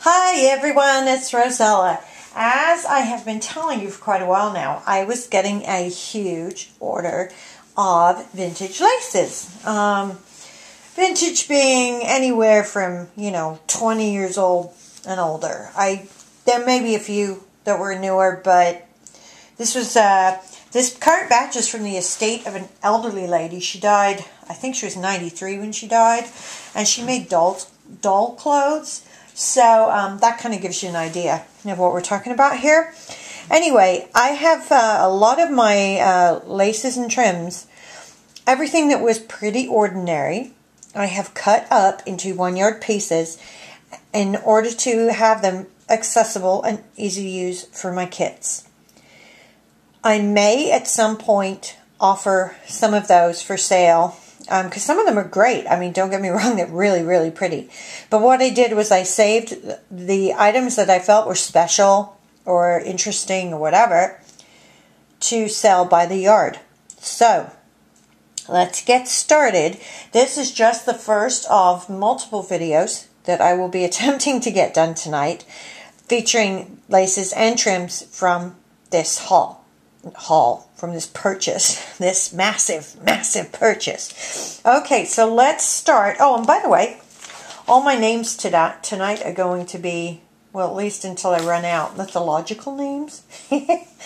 Hi everyone, it's Rosella. As I have been telling you for quite a while now, I was getting a huge order of vintage laces. Vintage being anywhere from, 20 years old and older. There may be a few that were newer, but this was this current batch is from the estate of an elderly lady. She died, I think she was 93 when she died, and she made doll clothes. So that kind of gives you an idea of what we're talking about here. Anyway, I have a lot of my laces and trims. Everything that was pretty ordinary, I have cut up into 1-yard pieces in order to have them accessible and easy to use for my kids. I may at some point offer some of those for sale. Because some of them are great. I mean, don't get me wrong, they're really, really pretty. But what I did was I saved the items that I felt were special or interesting or whatever to sell by the yard. So, let's get started. This is just the first of multiple videos that I will be attempting to get done tonight, featuring laces and trims from this haul from this purchase, this massive purchase. Okay, so let's start. Oh, and by the way, all my names tonight are going to be, well, at least until I run out, mythological names.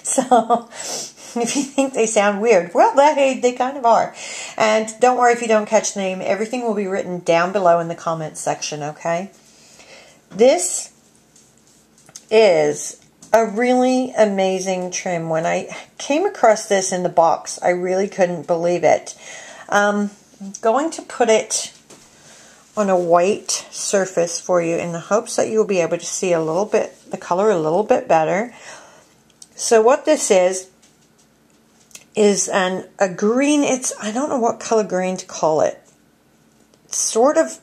So, if you think they sound weird, well, they kind of are. And don't worry if you don't catch the name. Everything will be written down below in the comments section, okay? This is a really amazing trim. When I came across this in the box, I really couldn't believe it. I'm going to put it on a white surface for you in the hopes that you'll be able to see a little bit, the color a little bit better. So what this is a green, I don't know what color green to call it. It's sort of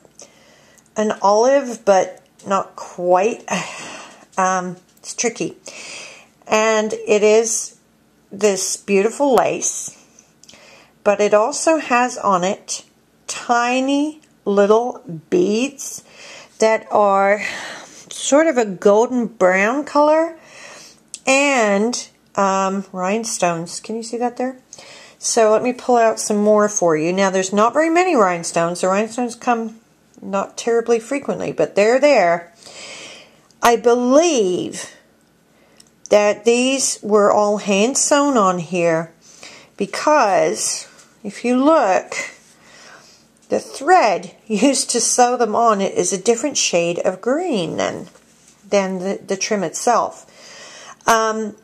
an olive, but not quite. It's tricky. And it is this beautiful lace, but it also has on it tiny little beads that are sort of a golden brown color and rhinestones. Can you see that there? So let me pull out some more for you. Now there's not very many rhinestones. The rhinestones come not terribly frequently, but they're there. I believe that these were all hand sewn on here because if you look, the thread used to sew them on it is a different shade of green than the trim itself. I've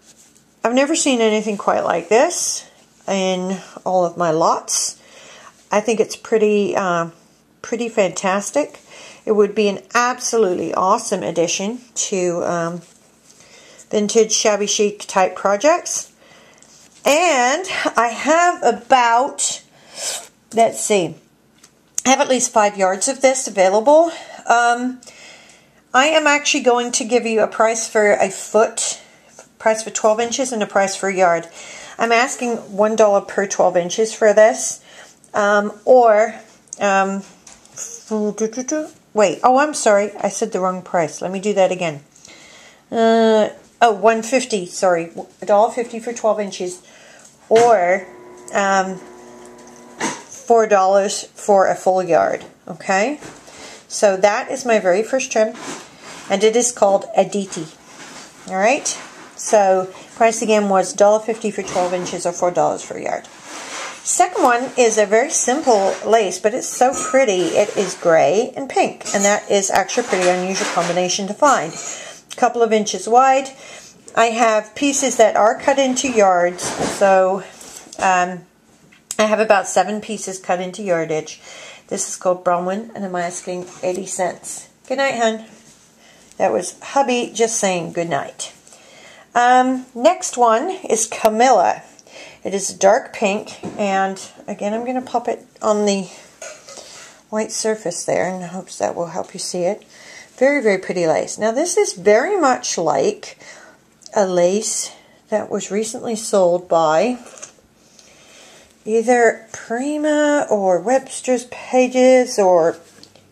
never seen anything quite like this in all of my lots. I think it's pretty fantastic. It would be an absolutely awesome addition to vintage shabby chic type projects. And I have about, let's see, I have at least 5 yards of this available. I am actually going to give you a price for a foot, price for 12 inches and a price for a yard. I'm asking $1 per 12 inches for this. Wait, oh, I'm sorry. I said the wrong price. Let me do that again. Oh, $1.50, sorry. $1.50 for 12 inches. Or $4 for a full yard. Okay? So that is my very first trim. And it is called ADITI. Alright? So, price again was $1.50 for 12 inches or $4 for a yard. Second one is a very simple lace, but it's so pretty. It is gray and pink, and that is actually a pretty unusual combination to find. A couple of inches wide. I have pieces that are cut into yards, so I have about 7 pieces cut into yardage. This is called BRONWEN, and I'm asking 80 cents. Good night, hon. That was hubby just saying good night. Next one is CAMILLA. It is a dark pink, and again, I'm going to pop it on the white surface there in hopes that will help you see it. Very, very pretty lace. Now, this is very much like a lace that was recently sold by either Prima or Webster's Pages or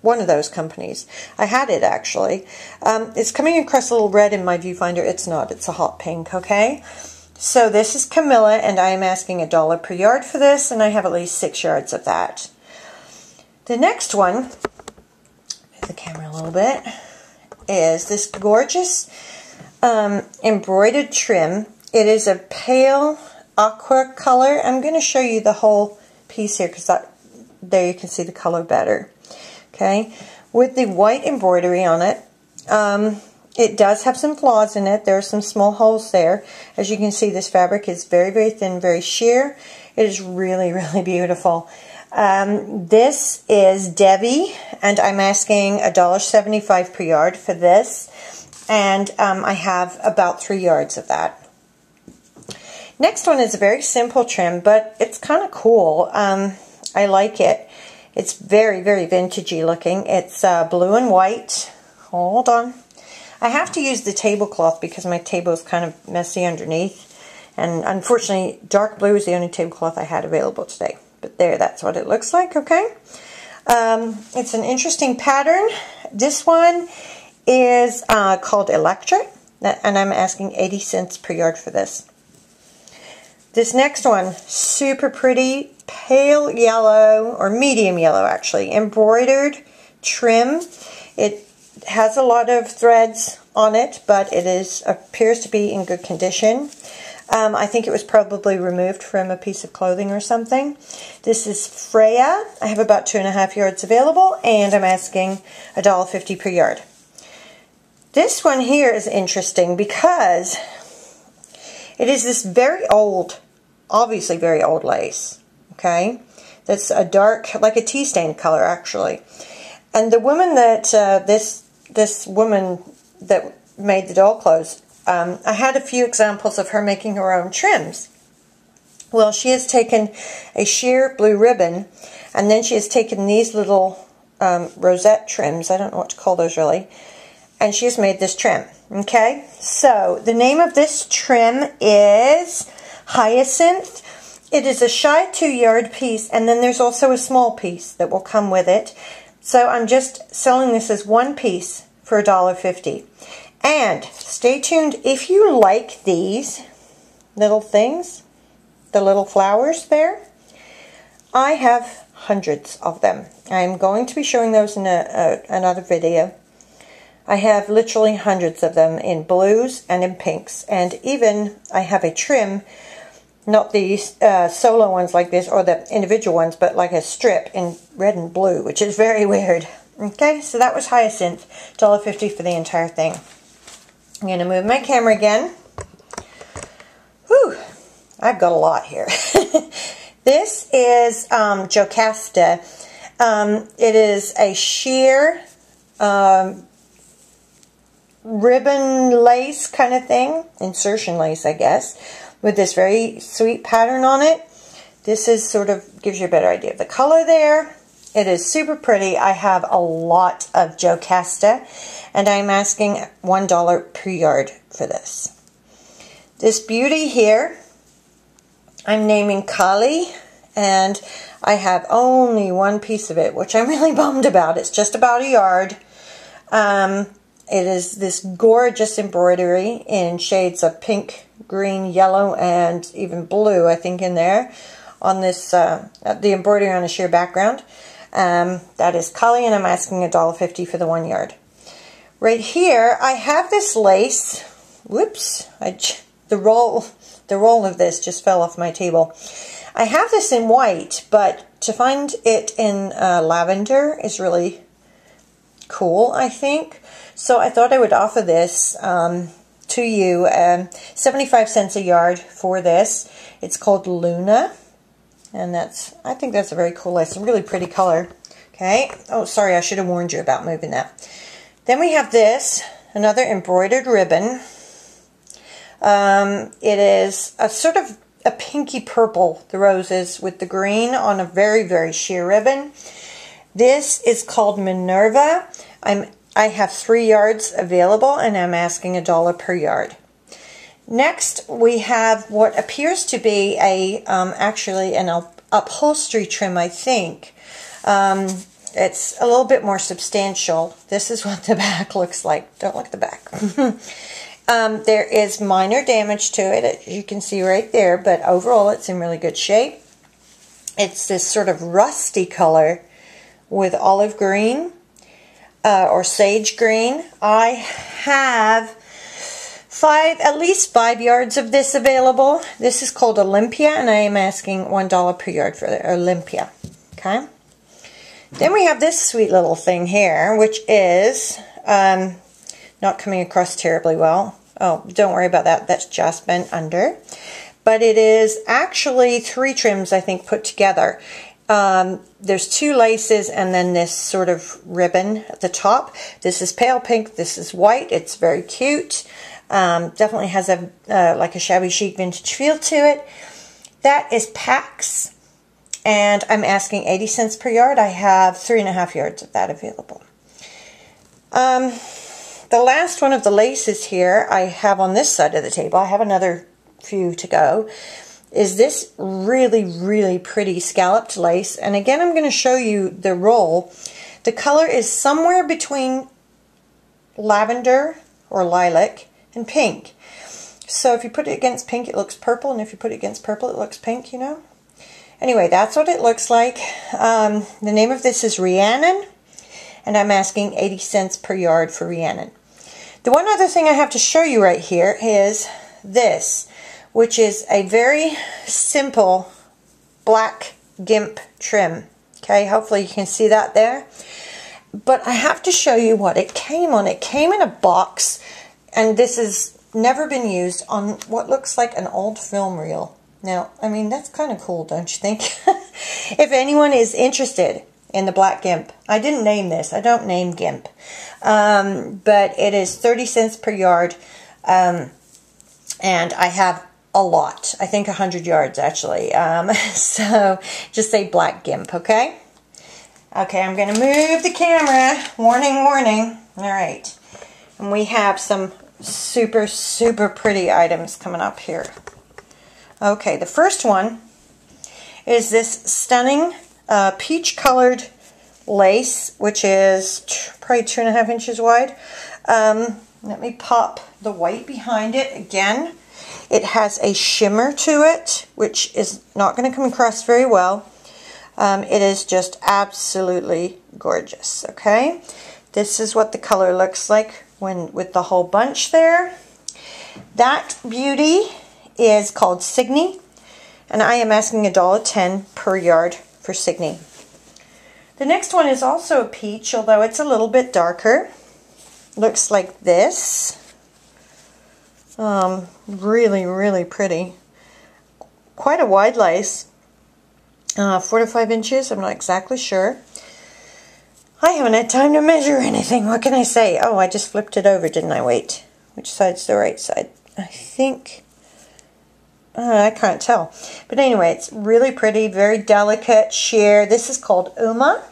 one of those companies. I had it actually. It's coming across a little red in my viewfinder. It's not. It's a hot pink, okay? So this is Camilla, and I am asking $1 per yard for this, and I have at least 6 yards of that. The next one, move the camera a little bit, is this gorgeous embroidered trim. It is a pale aqua color. I'm going to show you the whole piece here because there you can see the color better. Okay, with the white embroidery on it. It does have some flaws in it. There are some small holes there. As you can see, this fabric is very, very thin, very sheer. It is really, really beautiful. This is DEVI, and I'm asking $1.75 per yard for this. And I have about 3 yards of that. Next one is a very simple trim, but it's kind of cool. I like it. It's very, very vintagey looking. It's blue and white. Hold on. I have to use the tablecloth because my table is kind of messy underneath. And unfortunately, dark blue is the only tablecloth I had available today. But there, that's what it looks like, okay? It's an interesting pattern. This one is called ELECTRA, and I'm asking 80 cents per yard for this. This next one, super pretty, pale yellow, or medium yellow actually, embroidered trim. It has a lot of threads on it, but it appears to be in good condition. I think it was probably removed from a piece of clothing or something. This is FREYA. I have about 2.5 yards available, and I'm asking $1.50 per yard. This one here is interesting because it is this very old, obviously very old lace, okay? That's a dark, like a tea stain color actually. And the woman that, this woman that made the doll clothes, I had a few examples of her making her own trims. Well, she has taken a sheer blue ribbon, and then she has taken these little rosette trims, I don't know what to call those really, and she has made this trim, okay? So, the name of this trim is Hyacinth. It is a shy 2 yard piece, and then there's also a small piece that will come with it. So I'm just selling this as one piece for $1.50. And stay tuned, if you like these little things, the little flowers there, I have hundreds of them. I'm going to be showing those in another video. I have literally hundreds of them in blues and in pinks. And even I have a trim, not these solo ones like this, or the individual ones, but like a strip in red and blue, which is very weird. Okay, so that was Hyacinth, $1.50 for the entire thing. I'm going to move my camera again. Whew, I've got a lot here. This is Jocasta. It is a sheer ribbon lace kind of thing, insertion lace I guess, with this very sweet pattern on it. This is sort of, gives you a better idea of the color there. It is super pretty. I have a lot of Jocasta, and I'm asking $1 per yard for this. This beauty here, I'm naming Kali, and I have only one piece of it, which I'm really bummed about. It's just about a yard. It is this gorgeous embroidery in shades of pink, green, yellow, and even blue, I think, in there. On this, the embroidery on a sheer background. That is Kali, and I'm asking $1.50 for the 1 yard. Right here, I have this lace. Whoops! The roll of this just fell off my table. I have this in white, but to find it in lavender is really cool, I think. So I thought I would offer this to you, 75 cents a yard for this. It's called Luna, and I think that's a very cool lace, a really pretty color. Okay. Oh, sorry, I should have warned you about moving that. Then we have this, another embroidered ribbon. It is a sort of a pinky purple, the roses, with the green on a very, very sheer ribbon. This is called Minerva. I have 3 yards available, and I'm asking $1 per yard. Next, we have what appears to be actually an upholstery trim, I think. It's a little bit more substantial. This is what the back looks like. Don't look at the back. There is minor damage to it, as you can see right there, but overall it's in really good shape. It's this sort of rusty color with olive green or sage green. I have at least 5 yards of this available. This is called Olympia, and I am asking $1 per yard for the Olympia. Okay. Then we have this sweet little thing here, which is not coming across terribly well. Oh, don't worry about that. That's Jasmine under. But it is actually 3 trims, I think, put together. There's 2 laces and then this sort of ribbon at the top. This is pale pink. This is white. It's very cute. Definitely has a like a shabby chic vintage feel to it. That is Pax. And I'm asking 80 cents per yard. I have 3.5 yards of that available. The last one of the laces here I have on this side of the table, I have another few to go, is this really, really pretty scalloped lace. And again, I'm going to show you the roll. The color is somewhere between lavender or lilac and pink. So if you put it against pink, it looks purple. And if you put it against purple, it looks pink, you know. Anyway, that's what it looks like. The name of this is RHIANNON, and I'm asking 80 cents per yard for RHIANNON. The one other thing I have to show you right here is this, which is a very simple black Gimp trim. Okay, hopefully you can see that there. But I have to show you what it came on. It came in a box, and this has never been used, on what looks like an old film reel. Now, I mean, that's kind of cool, don't you think? If anyone is interested in the black Gimp, I didn't name this. I don't name Gimp. But it is 30 cents per yard. And I have a lot. I think 100 yards, actually. So just say black Gimp, okay? Okay, I'm going to move the camera. Warning, warning. All right. And we have some super, super pretty items coming up here. Okay, the first one is this stunning peach-colored lace, which is probably 2.5 inches wide. Let me pop the white behind it again. It has a shimmer to it, which is not going to come across very well. It is just absolutely gorgeous, okay? This is what the color looks like when with the whole bunch there. That beauty is called SIGNY, and I am asking $1.10 per yard for SIGNY. The next one is also a peach, although it's a little bit darker. Looks like this. Really, really pretty. Quite a wide lace. 4 to 5 inches, I'm not exactly sure. I haven't had time to measure anything. What can I say? Oh, I just flipped it over, didn't I? Wait. Which side's the right side? I think... I can't tell. But anyway, it's really pretty, very delicate sheer. This is called Uma.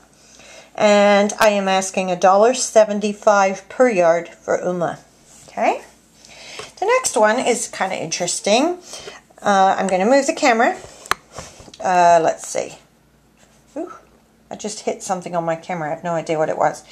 And I am asking $1.75 per yard for Uma. Okay. The next one is kind of interesting. I'm going to move the camera. Let's see. Ooh, I just hit something on my camera. I have no idea what it was.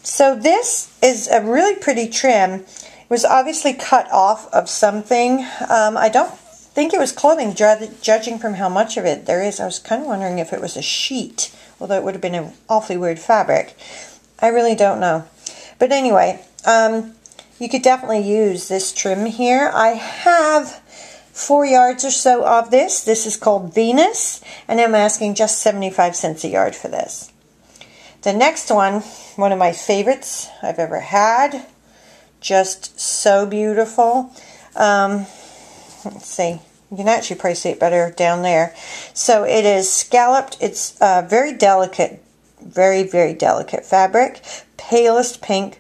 So this is a really pretty trim. It was obviously cut off of something. I don't think it was clothing, judging from how much of it there is. I was kind of wondering if it was a sheet, although it would have been an awfully weird fabric. I really don't know. But anyway, you could definitely use this trim here. I have 4 yards or so of this. This is called Venus, and I'm asking just 75 cents a yard for this. The next one of my favorites I've ever had. Just so beautiful. Let's see. You can actually probably see it better down there. So it is scalloped. It's very delicate, very, very delicate fabric. Palest pink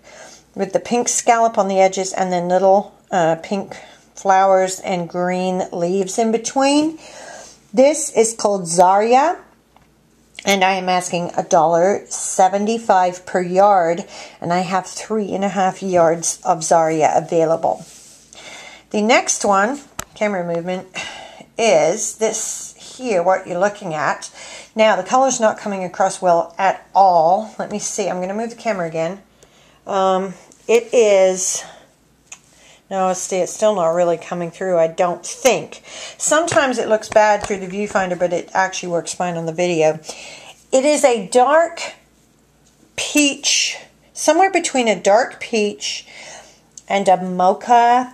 with the pink scallop on the edges and then little pink flowers and green leaves in between. This is called ZARYA, and I am asking $1.75 per yard, and I have 3.5 yards of ZARYA available. The next one, camera movement, is this here what you're looking at. Now, the color's not coming across well at all. Let me see. I'm going to move the camera again. It is... No, see, it's still not really coming through, I don't think. Sometimes it looks bad through the viewfinder, but it actually works fine on the video. It is a dark peach, somewhere between a dark peach and a mocha.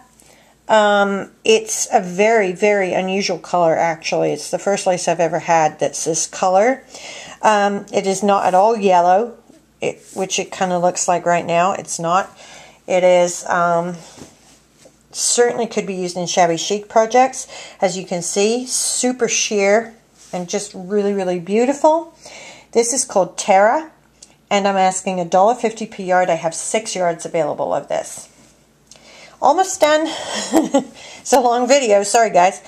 It's a very, very unusual color, actually. It's the first lace I've ever had that's this color. It is not at all yellow, which it kind of looks like right now. It's not. It is... certainly could be used in shabby chic projects. As you can see, super sheer and just really, really beautiful. This is called TERRA, and I'm asking $1.50 per yard. I have 6 yards available of this. Almost done. It's a long video, sorry guys.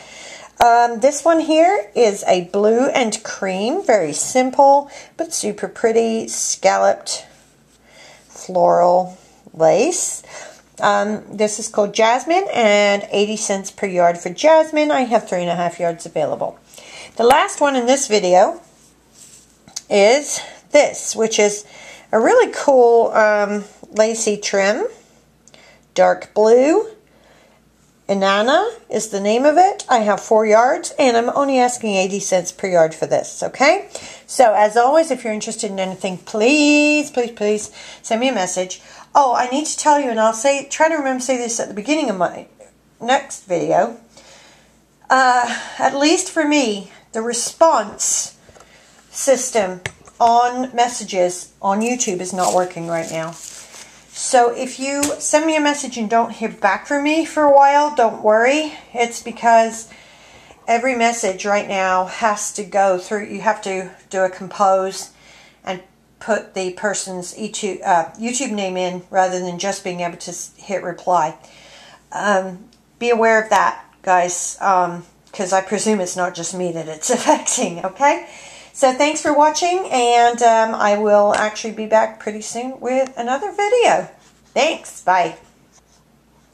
This one here is a blue and cream, very simple but super pretty scalloped floral lace. This is called Jasmine, and 80 cents per yard for Jasmine. I have 3.5 yards available. The last one in this video is this, which is a really cool lacy trim. Dark blue. INANNA is the name of it. I have 4 yards, and I'm only asking 80 cents per yard for this, okay? So, as always, if you're interested in anything, please, please, please send me a message. Oh, I need to tell you, and I'll try to remember to say this at the beginning of my next video. At least for me, the response system on messages on YouTube is not working right now. So if you send me a message and don't hear back from me for a while, don't worry. It's because every message right now has to go through, you have to do a compose and put the person's YouTube name in rather than just being able to hit reply. Be aware of that, guys, because I presume it's not just me that it's affecting, okay? So thanks for watching, and I will actually be back pretty soon with another video. Thanks, bye.